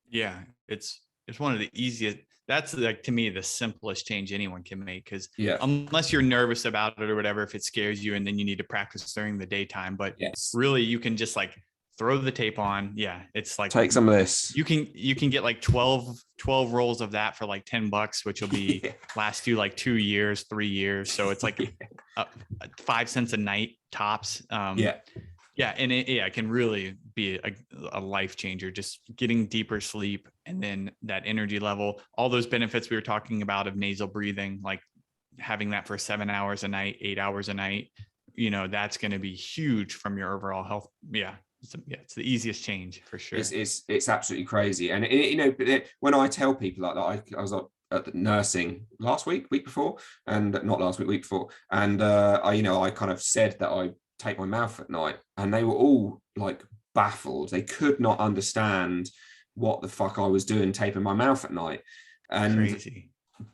Yeah, it's one of the easiest. That's like, to me, the simplest change anyone can make, because unless you're nervous about it or whatever, if it scares you and then you need to practice during the daytime, but really you can just like throw the tape on. Yeah. It's like, take some of this. You can get like 12 rolls of that for like $10, which will be last you like 2 years, 3 years. So it's like 5 cents a night tops. Yeah. And it can really be a life changer, just getting deeper sleep and then that energy level, all those benefits we were talking about of nasal breathing, like having that for 7 hours a night, 8 hours a night, that's going to be huge from your overall health. Yeah. It's the easiest change for sure. It's absolutely crazy. And when I tell people like that, I was at the nursing week before, and not last week before, and I kind of said that I tape my mouth at night, and they were all like baffled. They could not understand what the fuck I was doing taping my mouth at night. And crazy.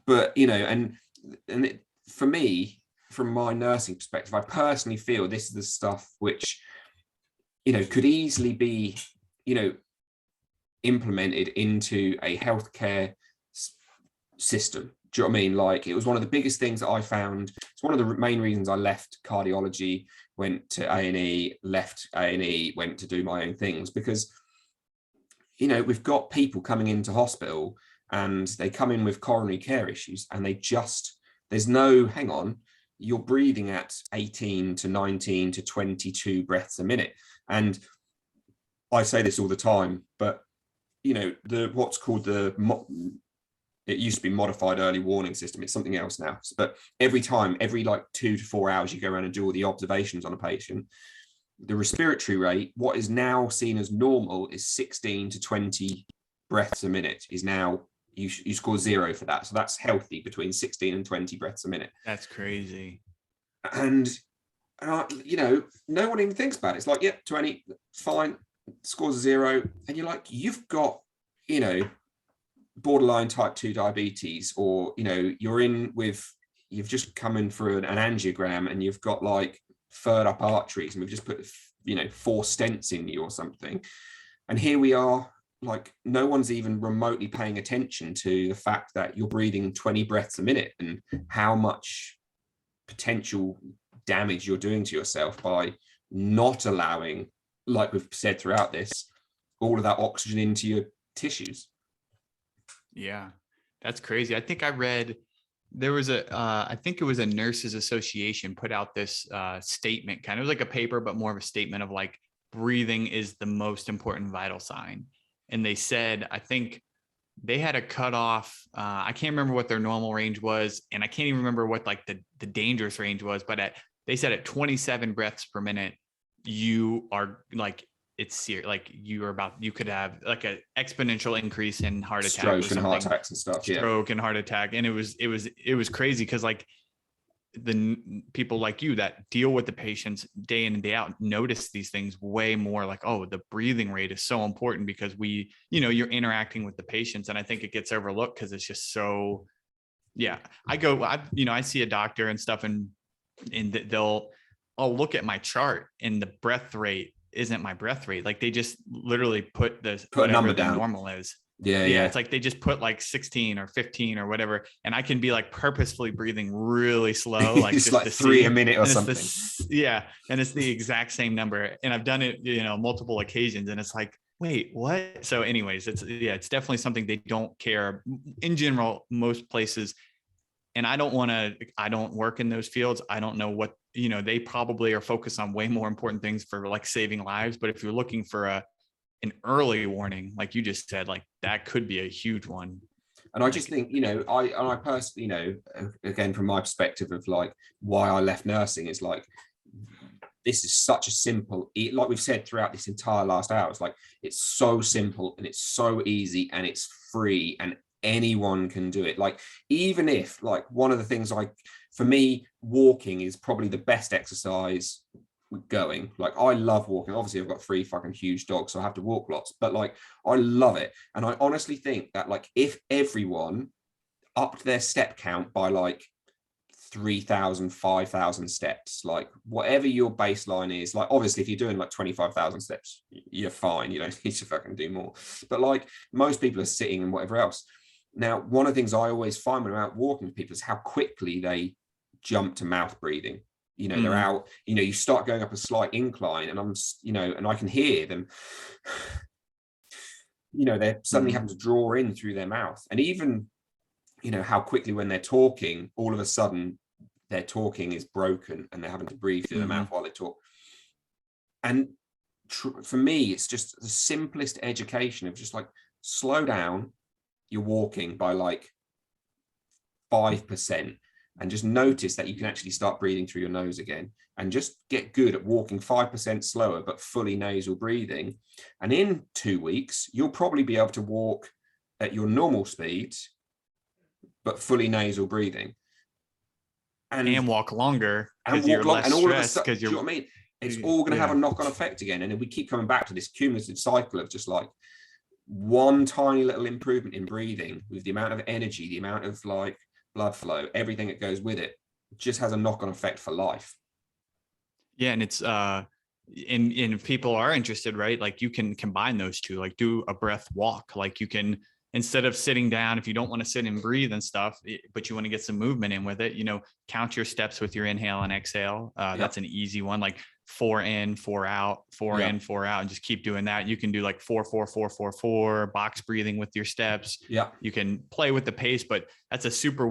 But for me, from my nursing perspective, I personally feel this is the stuff which could easily be implemented into a healthcare system. Do you know what I mean? Like, it was one of the biggest things that I found. It's one of the main reasons I left cardiology, went to A&E, left A&E, went to do my own things, because, we've got people coming into hospital and they come in with coronary care issues, and there's no, hang on, you're breathing at 18 to 19 to 22 breaths a minute. And I say this all the time, but, what's called it used to be modified early warning system. It's something else now. But every like 2 to 4 hours, you go around and do all the observations on a patient. the respiratory rate, what is now seen as normal is 16 to 20 breaths a minute is now, you score 0 for that. So that's healthy, between 16 and 20 breaths a minute. That's crazy. And I, no one even thinks about it. It's like, yep, 20, fine, scores 0. And you're like, you've got, borderline type 2 diabetes, or, you've just come in for an angiogram and you've got like furred up arteries and we've just put, 4 stents in you or something. And here we are, like, no one's even remotely paying attention to the fact that you're breathing 20 breaths a minute and how much potential damage you're doing to yourself by not allowing, like we've said throughout this, all of that oxygen into your tissues. Yeah, that's crazy. I think I read there was I think it was a nurses association put out this statement, kind of like a paper, but more of a statement of like, breathing is the most important vital sign. And they said, I think they had a cutoff. I can't remember what their normal range was. And I can't even remember what like the dangerous range was, but they said at 27 breaths per minute, you are like, it's serious. Like you could have like an exponential increase in heart attack, stroke and heart attacks and stuff. Stroke and heart attack. And it was crazy. Cause like the people like you that deal with the patients day in and day out notice these things way more, like, oh, the breathing rate is so important because you're interacting with the patients. And I think it gets overlooked because it's just so, yeah, I see a doctor and stuff and I'll look at my chart and the breath rate isn't my breath rate. Like they just literally put a number down. Normal is. Yeah. It's like they just put like 16 or 15 or whatever, and I can be like purposefully breathing really slow, like it's like 3 a minute or something. And it's the exact same number, and I've done it, multiple occasions, and it's like, wait, what? So, anyways, it's definitely something they don't care in general, most places. And I don't work in those fields. I don't know what, they probably are focused on way more important things for like saving lives. But if you're looking for an early warning, like you just said, like that could be a huge one. And I just think, I personally, again, from my perspective of like why I left nursing is like, this is such a simple, like we've said throughout this entire last hour, it's like, it's so simple and it's so easy and it's free and anyone can do it. Like, even if, like, one of the things, like, for me, walking is probably the best exercise going. Like, I love walking. Obviously, I've got 3 fucking huge dogs, so I have to walk lots, but like, I love it. And I honestly think that, like, if everyone upped their step count by like 3,000, 5,000 steps, like whatever your baseline is, like obviously if you're doing like 25,000 steps, you're fine, you don't need to fucking do more. But like most people are sitting and whatever else. Now, one of the things I always find when I'm out walking with people is how quickly they jump to mouth breathing. They're out, you start going up a slight incline and I'm, and I can hear them, they're suddenly having to draw in through their mouth. And even, how quickly when they're talking, all of a sudden their talking is broken and they're having to breathe through their mouth while they talk. And for me, it's just the simplest education of just like, slow down, you're walking by like 5%, and just notice that you can actually start breathing through your nose again, and just get good at walking 5% slower, but fully nasal breathing. And in 2 weeks, you'll probably be able to walk at your normal speed, but fully nasal breathing. And walk longer because you're less stressed. Because you know what I mean? It's all going to have a knock-on effect again. And then we keep coming back to this cumulative cycle of just like one tiny little improvement in breathing with the amount of energy, the amount of like blood flow, everything that goes with it, just has a knock-on effect for life. Yeah. And it's, and if people are interested, right? Like you can combine those two, like do a breath walk. Like you can, instead of sitting down, if you don't want to sit and breathe and stuff, but you want to get some movement in with it, count your steps with your inhale and exhale. That's an easy one, like 4 in, 4 out, 4 in, 4 out, and just keep doing that. You can do like 4, 4, 4, 4, 4, box breathing with your steps. Yeah. You can play with the pace, but that's a super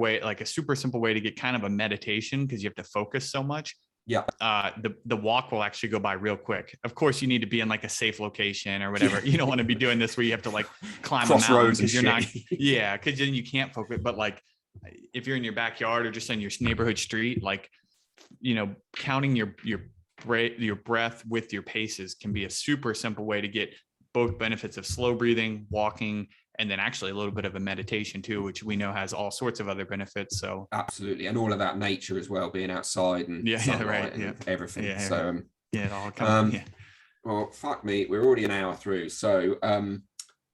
simple way to get kind of a meditation because you have to focus so much. Yeah. The walk will actually go by real quick. Of course, you need to be in like a safe location or whatever. You don't want to be doing this where you have to like climb a mountain because you're not. Yeah, because then you can't focus. But like, if you're in your backyard or just on your neighborhood street, like, counting your your breath with your paces can be a super simple way to get both benefits of slow breathing, walking, and then actually a little bit of a meditation too, which we know has all sorts of other benefits. So absolutely, and all of that nature as well, being outside and sunlight and everything. It all comes. Well, fuck me, we're already an hour through. So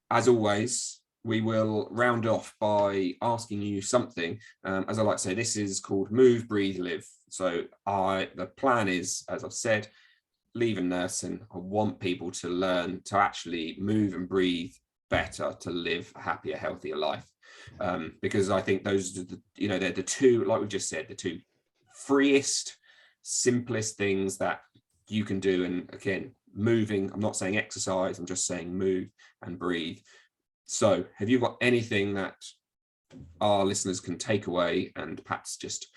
as always, we will round off by asking you something. As I like to say, this is called Move, Breathe, Live. So the plan is, as I've said, leaving nursing, I want people to learn to actually move and breathe better, to live a happier, healthier life. Because I think those are they're the two, like we just said, the two freest, simplest things that you can do. And again, moving, I'm not saying exercise, I'm just saying move and breathe. So have you got anything that our listeners can take away and perhaps just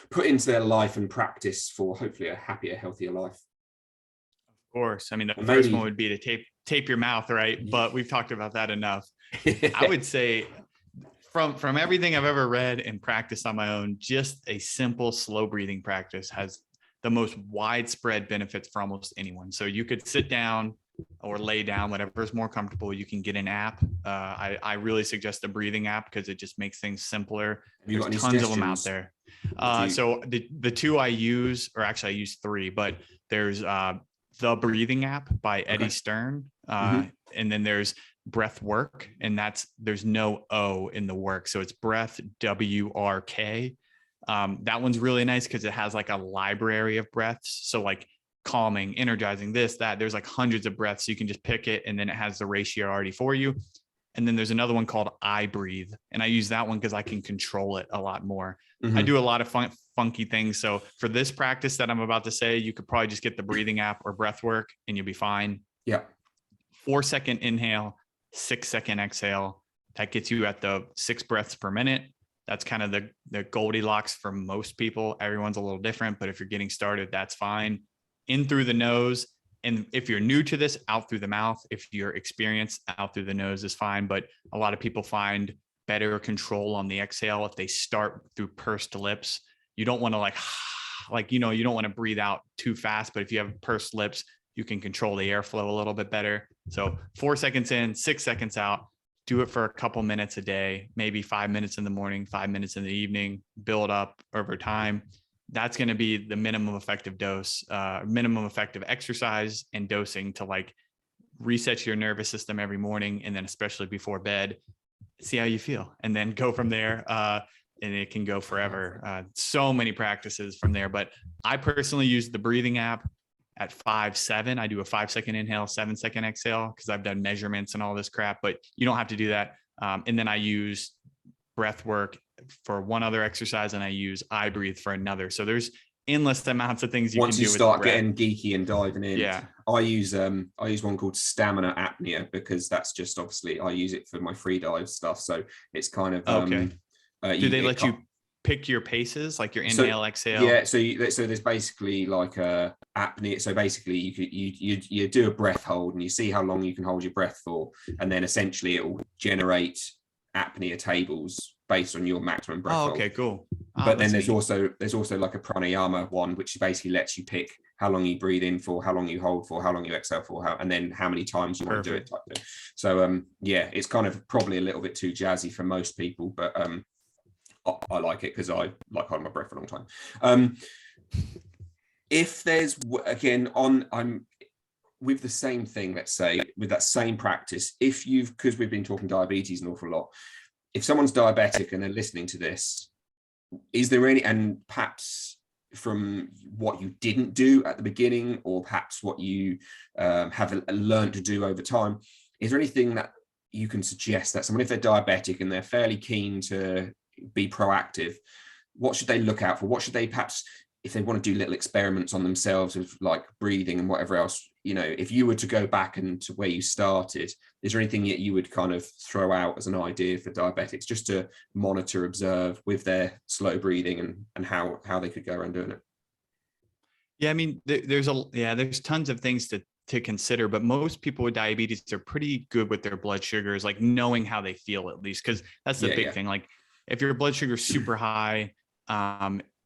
put into their life and practice for hopefully a happier, healthier life? Of course. I mean, the first one would be to tape your mouth, right? But we've talked about that enough. I would say from everything I've ever read and practiced on my own, just a simple slow breathing practice has the most widespread benefits for almost anyone. So you could sit down or lay down, whatever is more comfortable. You can get an app. I really suggest the breathing app because it just makes things simpler. There's tons of them out there. So the two I use, or actually I use three, but there's the breathing app by Eddie Stern. And then there's Breathwork, and there's no O in the work. So it's Breath, WRK. That one's really nice because it has like a library of breaths. So like calming, energizing, that there's like hundreds of breaths. You can just pick it, and then it has the ratio already for you. And then there's another one called I Breathe, and I use that one because I can control it a lot more. I do a lot of funky things. So for this practice that I'm about to say, you could probably just get the breathing app or Breathwork, and you'll be fine. 4-second inhale, 6-second exhale. That gets you at the 6 breaths per minute. That's kind of the Goldilocks for most people. Everyone's a little different, but if you're getting started, that's fine. In through the nose. And if you're new to this, out through the mouth. If you're experienced, out through the nose is fine. But a lot of people find better control on the exhale if they start through pursed lips. You don't want to you don't want to breathe out too fast, but if you have pursed lips, you can control the airflow a little bit better. So 4 seconds in, 6 seconds out. Do it for a couple minutes a day, maybe 5 minutes in the morning, 5 minutes in the evening, build up over time. That's going to be the minimum effective dose, minimum effective exercise and dosing to like reset your nervous system every morning. And then especially before bed, see how you feel, and then go from there. And it can go forever. So many practices from there, but I personally use the breathing app at 5-7. I do a 5-second inhale, 7-second exhale, because I've done measurements and all this crap, but you don't have to do that. And then I use Breathwork for one other exercise, and I use I Breathe for another. So there's endless amounts of things you can do. Once you start getting geeky and diving in, I use one called stamina apnea, because that's just obviously I use it for my free dive stuff. So it's kind of do they let you pick your paces, like your inhale, exhale? So there's basically like a apnea. So basically you do a breath hold, and you see how long you can hold your breath for, and then essentially it will generate apnea tables based on your maximum breath hold. Okay, cool. But then there's also like a pranayama one, which basically lets you pick how long you breathe in for, how long you hold for, how long you exhale for, and then how many times you want to do it type thing. So it's kind of probably a little bit too jazzy for most people, but I like it because I like holding my breath for a long time. If there's, again, I'm with the same thing, let's say, with that same practice, because we've been talking diabetes an awful lot, if someone's diabetic and they're listening to this, is there any, and perhaps from what you didn't do at the beginning, or perhaps what you have learned to do over time, is there anything that you can suggest that someone, if they're diabetic and they're fairly keen to be proactive, what should they look out for? What should they, perhaps if they want to do little experiments on themselves with like breathing and whatever else, if you were to go back and to where you started, is there anything that you would kind of throw out as an idea for diabetics just to monitor, observe with their slow breathing and how they could go around doing it? Yeah, I mean, there's tons of things to consider, but most people with diabetes are pretty good with their blood sugars, like knowing how they feel, at least, because that's the big thing. Like if your blood sugar is super high,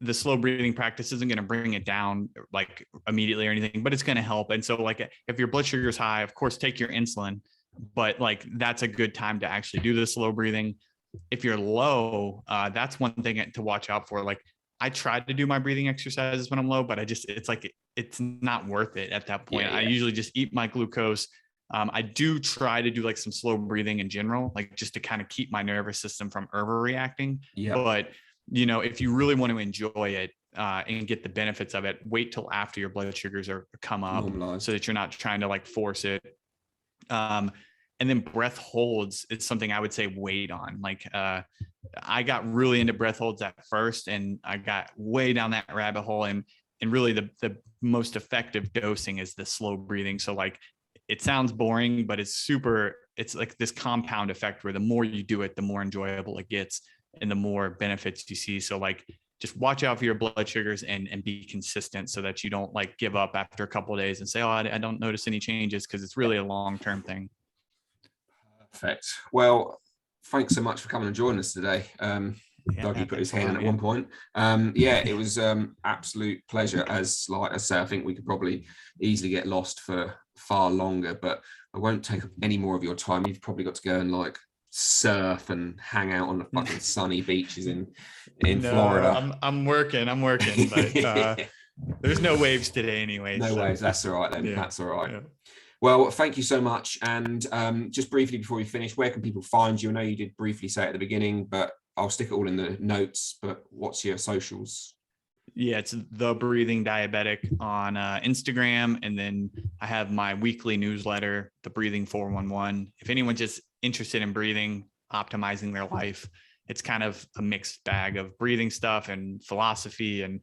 the slow breathing practice isn't going to bring it down like immediately or anything, but it's going to help. And so like if your blood sugar is high, of course, take your insulin, but like that's a good time to actually do the slow breathing. If you're low, that's one thing to watch out for. Like I tried to do my breathing exercises when I'm low, but it's like, it's not worth it at that point. I usually just eat my glucose. I do try to do like some slow breathing in general, like just to kind of keep my nervous system from overreacting. But you know, if you really want to enjoy it and get the benefits of it, wait till after your blood sugars are come up, so that you're not trying to like force it. And then breath holds, it's something I would say wait on. Like I got really into breath holds at first, and I got way down that rabbit hole. And really the most effective dosing is the slow breathing. So like it sounds boring, but it's like this compound effect where the more you do it, the more enjoyable it gets and the more benefits you see. So like just watch out for your blood sugars and be consistent, so that you don't like give up after a couple of days and say, oh, I don't notice any changes, because it's really a long-term thing. Perfect. Well, thanks so much for coming and joining us today. Dougie put his hand in at one point. It was absolute pleasure. As like I say, I think we could probably easily get lost for far longer, but I won't take up any more of your time. You've probably got to go and like surf and hang out on the fucking sunny beaches in Florida. I'm working, but there's no waves today anyway. No waves. That's all right then. Yeah. That's all right. Yeah. Well, thank you so much. And just briefly before we finish, where can people find you? I know you did briefly say at the beginning, but I'll stick it all in the notes. But what's your socials? Yeah, it's The Breathing Diabetic on Instagram. And then I have my weekly newsletter, The Breathing 411. If anyone's just interested in breathing, optimizing their life, it's kind of a mixed bag of breathing stuff and philosophy and,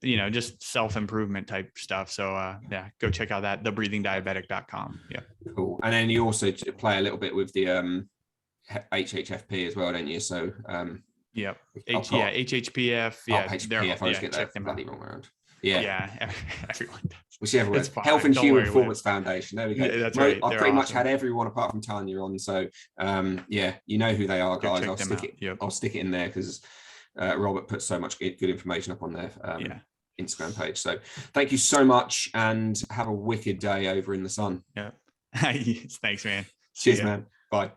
you know, just self-improvement type stuff. So go check out that, thebreathingdiabetic.com. Yeah. Cool. And then you also play a little bit with the HHFP as well, don't you? So HHPF. HHPF. I always get that bloody wrong around. Yeah, everyone does. Whichever way. Health and Human Performance Foundation. There we go. Yeah, that's right. I've pretty much had everyone apart from Tanya on. So you know who they are, guys. I'll stick it in there because Robert puts so much good information up on their Instagram page. So thank you so much, and have a wicked day over in the sun. Yeah. Thanks, man. Cheers, man. Bye.